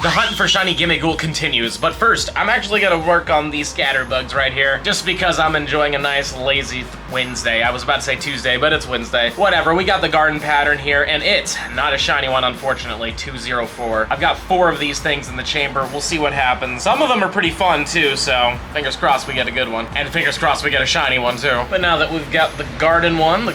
The hunt for Shiny Gimmighoul continues, but first, I'm actually gonna work on these scatterbugs right here, just because I'm enjoying a nice, lazy Wednesday. I was about to say Tuesday, but it's Wednesday. Whatever, we got the garden pattern here, and it's not a shiny one, unfortunately, 204. I've got 4 of these things in the chamber. We'll see what happens. Some of them are pretty fun, too, so fingers crossed we get a good one. And fingers crossed we get a shiny one, too. But now that we've got the garden one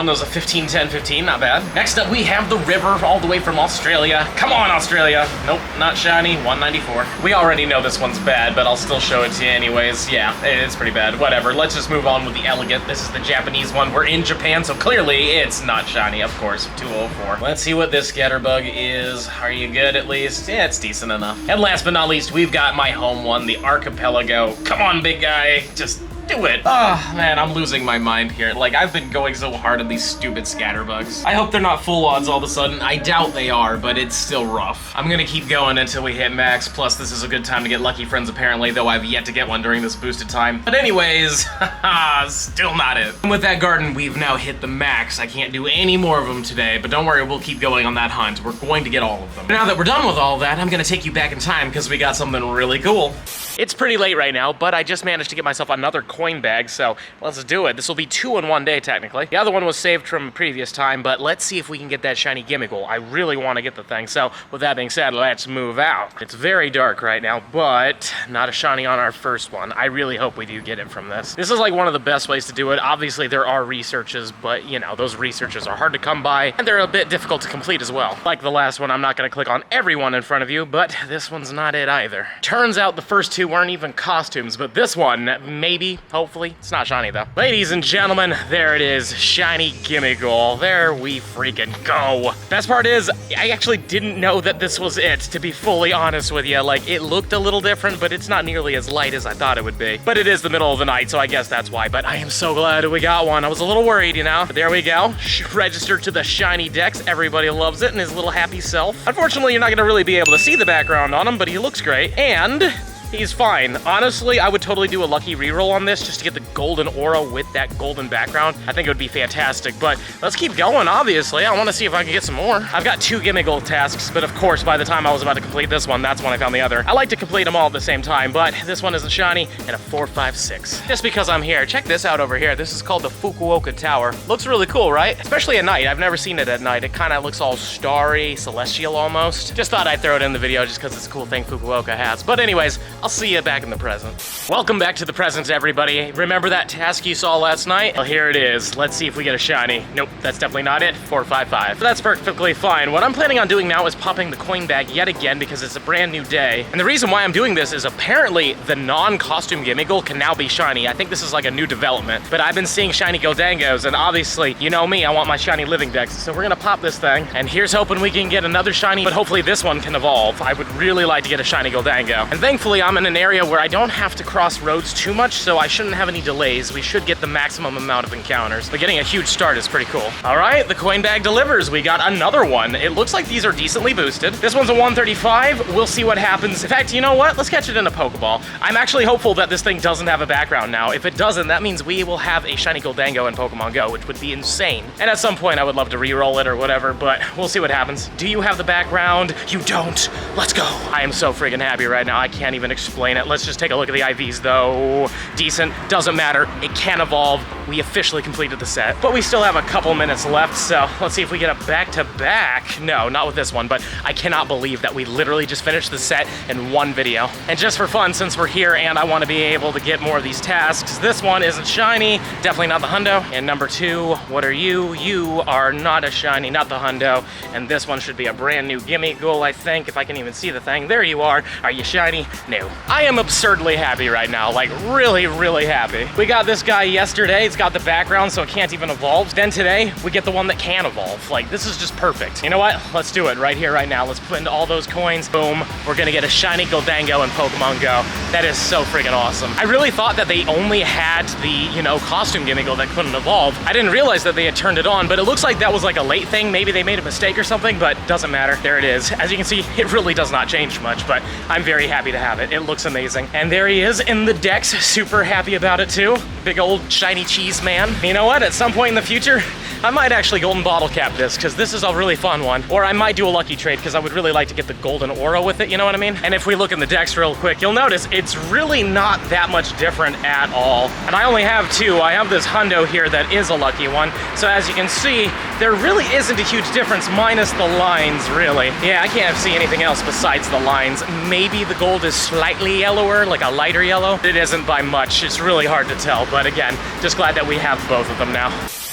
was a 15, 10, 15, not bad. Next up, we have the river all the way from Australia. Come on, Australia. Nope. Not shiny, 194. We already know this one's bad, but I'll still show it to you anyways. Yeah, it's pretty bad. Whatever, let's just move on with the elegant. This is the Japanese one. We're in Japan, so clearly it's not shiny, of course, 204. Let's see what this scatterbug is. Are you good at least? Yeah, it's decent enough. And last but not least, we've got my home one, the Archipelago. Come on, big guy, just do it. Oh, man, I'm losing my mind here. Like, I've been going so hard on these stupid scatterbugs. I hope they're not full odds all of a sudden. I doubt they are, but it's still rough. I'm gonna keep going until we hit max, plus this is a good time to get lucky friends apparently, though I've yet to get one during this boosted time. But anyways, haha, still not it. And with that garden, we've now hit the max. I can't do any more of them today, but don't worry, we'll keep going on that hunt. We're going to get all of them. Now that we're done with all that, I'm gonna take you back in time because we got something really cool. It's pretty late right now, but I just managed to get myself another coin bag, so let's do it. This will be 2 in one day, technically. The other one was saved from a previous time, but let's see if we can get that Shiny Gimmighoul. I really want to get the thing, so with that being said, let's move out. It's very dark right now, but not a shiny on our first one. I really hope we do get it from this. This is like one of the best ways to do it. Obviously, there are researches, but you know, those researches are hard to come by, and they're a bit difficult to complete as well. Like the last one, I'm not going to click on everyone in front of you, but this one's not it either. Turns out the first 2 weren't even costumes, but this one, maybe, hopefully. It's not shiny though. Ladies and gentlemen, there it is, Shiny Gimmighoul. There we freaking go. Best part is, I actually didn't know that this was it, to be fully honest with you. Like, it looked a little different, but it's not nearly as light as I thought it would be. But it is the middle of the night, so I guess that's why. But I am so glad we got one. I was a little worried, you know? But there we go. Registered to the Shiny Dex. Everybody loves it and his little happy self. Unfortunately, you're not gonna really be able to see the background on him, but he looks great. And he's fine. Honestly, I would totally do a lucky reroll on this just to get the golden aura with that golden background. I think it would be fantastic, but let's keep going, obviously. I want to see if I can get some more. I've got 2 Gimmighoul tasks, but of course, by the time I was about to complete this one, that's when I found the other. I like to complete them all at the same time, but this one isn't shiny, and a 456. Just because I'm here, check this out over here. This is called the Fukuoka Tower. Looks really cool, right? Especially at night. I've never seen it at night. It kind of looks all starry, celestial almost. Just thought I'd throw it in the video just because it's a cool thing Fukuoka has. But anyways, I'll see you back in the present. Welcome back to the present, everybody. Remember that task you saw last night? Well, here it is. Let's see if we get a shiny. Nope, that's definitely not it. 455. But that's perfectly fine. What I'm planning on doing now is popping the coin bag yet again because it's a brand new day. And the reason why I'm doing this is apparently the non-costume Gimmighoul can now be shiny. I think this is like a new development. But I've been seeing shiny Gholdengos, and obviously, you know me, I want my shiny living dex. So we're gonna pop this thing. And here's hoping we can get another shiny, but hopefully this one can evolve. I would really like to get a shiny Gholdengo. And thankfully, I'm in an area where I don't have to cross roads too much, so I shouldn't have any delays. We should get the maximum amount of encounters, but getting a huge start is pretty cool. All right, the coin bag delivers. We got another one. It looks like these are decently boosted. This one's a 135. We'll see what happens. In fact, you know what? Let's catch it in a Pokeball. I'm actually hopeful that this thing doesn't have a background now. If it doesn't, that means we will have a shiny Gholdengo in Pokemon Go, which would be insane. And at some point, I would love to re-roll it or whatever, but we'll see what happens. Do you have the background? You don't. Let's go. I am so friggin' happy right now. I can't even explain it. Let's just take a look at the IVs though. Decent, doesn't matter. It can evolve. We officially completed the set, but we still have a couple minutes left, so let's see if we get a back-to-back. No, not with this one, but I cannot believe that we literally just finished the set in one video. And just for fun, since we're here and I want to be able to get more of these tasks, this one isn't shiny, definitely not the hundo. And number 2, what are you? You are not a shiny, not the hundo. And this one should be a brand new Gimmighoul, I think, if I can even see the thing. There you are. Are you shiny? No. I am absurdly happy right now, like really, really happy. We got this guy yesterday. It's got the background, so it can't even evolve. Then today, we get the one that can evolve. Like, this is just perfect. You know what? Let's do it right here, right now. Let's put in all those coins. Boom. We're gonna get a shiny Gholdengo in Pokemon Go. That is so friggin' awesome. I really thought that they only had the, you know, costume Gimmighoul that couldn't evolve. I didn't realize that they had turned it on, but it looks like that was like a late thing. Maybe they made a mistake or something, but doesn't matter. There it is. As you can see, it really does not change much, but I'm very happy to have it. it. It looks amazing. And there he is in the Dex. Super happy about it too. Big old shiny cheese man. You know what? At some point in the future, I might actually golden bottle cap this because this is a really fun one. Or I might do a lucky trade because I would really like to get the golden aura with it, you know what I mean? And if we look in the Dex real quick, you'll notice it's really not that much different at all. And I only have two. I have this hundo here that is a lucky one. So as you can see, there really isn't a huge difference minus the lines, really. Yeah, I can't see anything else besides the lines. Maybe the gold is slightly yellower, like a lighter yellow. It isn't by much. It's really hard to tell. But again, just glad that we have both of them now.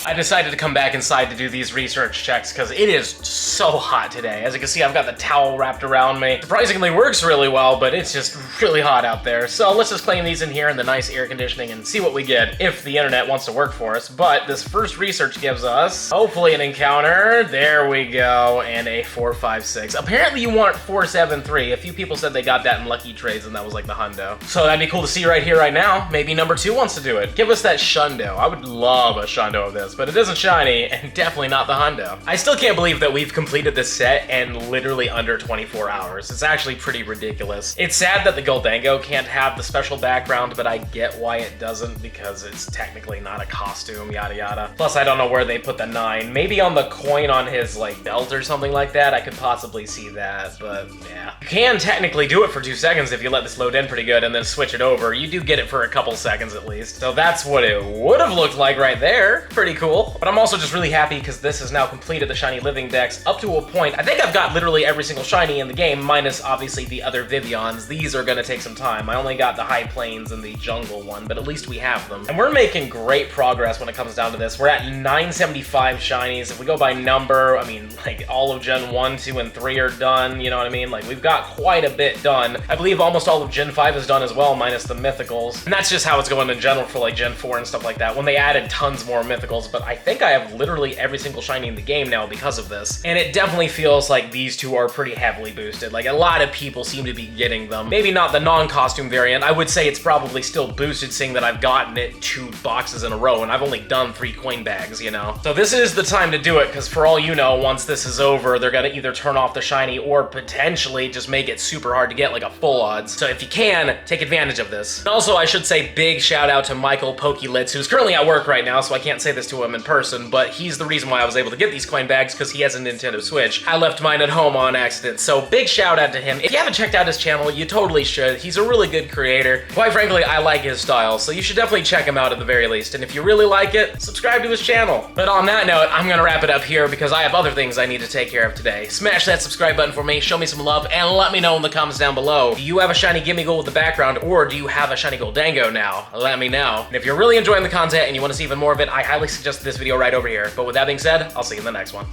I decided to come back inside to do these research checks because it is so hot today. As you can see, I've got the towel wrapped around me. Surprisingly works really well, but it's just really hot out there. So let's just claim these in here in the nice air conditioning and see what we get if the internet wants to work for us. But this first research gives us, hopefully, an encounter. There we go, and a 456. Apparently you want 473. A few people said they got that in lucky trades and that was like the hundo. So that'd be cool to see right here, right now. Maybe number 2 wants to do it. Give us that shundo. I would love a shundo of this, but it isn't shiny and definitely not the hundo. I still can't believe that we've completed this set in literally under 24 hours. It's actually pretty ridiculous. It's sad that the Gholdengo can't have the special background, but I get why it doesn't because it's technically not a costume, yada yada. Plus, I don't know where they put the 9. Maybe on the coin on his like belt or something like that. I could possibly see that, but yeah. You can technically do it for 2 seconds if you let this load in pretty good and then switch it over. You do get it for a couple seconds at least. So that's what it would have looked like right there. Pretty cool. But I'm also just really happy because this has now completed the shiny living Dex up to a point. I think I've got literally every single shiny in the game, minus obviously the other Vivians. These are gonna take some time. I only got the High Plains and the Jungle one, but at least we have them. And we're making great progress when it comes down to this. We're at 975 shinies. If we go by number, I mean, like all of Gen 1, 2, and 3 are done, you know what I mean? Like we've got quite a bit done. I believe almost all of Gen 5 is done as well, minus the mythicals. And that's just how it's going in general for like Gen 4 and stuff like that, when they added tons more mythicals, but I think I have literally every single shiny in the game now because of this. And it definitely feels like these two are pretty heavily boosted. Like a lot of people seem to be getting them. Maybe not the non-costume variant. I would say it's probably still boosted seeing that I've gotten it 2 boxes in a row and I've only done 3 coin bags, you know? So this is the time to do it because for all you know, once this is over, they're gonna either turn off the shiny or potentially just make it super hard to get like a full odds. So if you can, take advantage of this. And also, I should say big shout out to Michael Pokelids, who's currently at work right now, so I can't say this to him in person, but he's the reason why I was able to get these coin bags because he has a Nintendo Switch. I left mine at home on accident, so big shout out to him. If you haven't checked out his channel, you totally should. He's a really good creator. Quite frankly, I like his style, so you should definitely check him out at the very least. And if you really like it, subscribe to his channel. But on that note, I'm gonna wrap it up here because I have other things I need to take care of today. Smash that subscribe button for me, show me some love, and let me know in the comments down below. Do you have a Shiny Gimmighoul with the background, or do you have a Shiny Gholdengo now? Let me know. And if you're really enjoying the content and you want to see even more of it, I highly suggest this video right over here. But with that being said, I'll see you in the next one.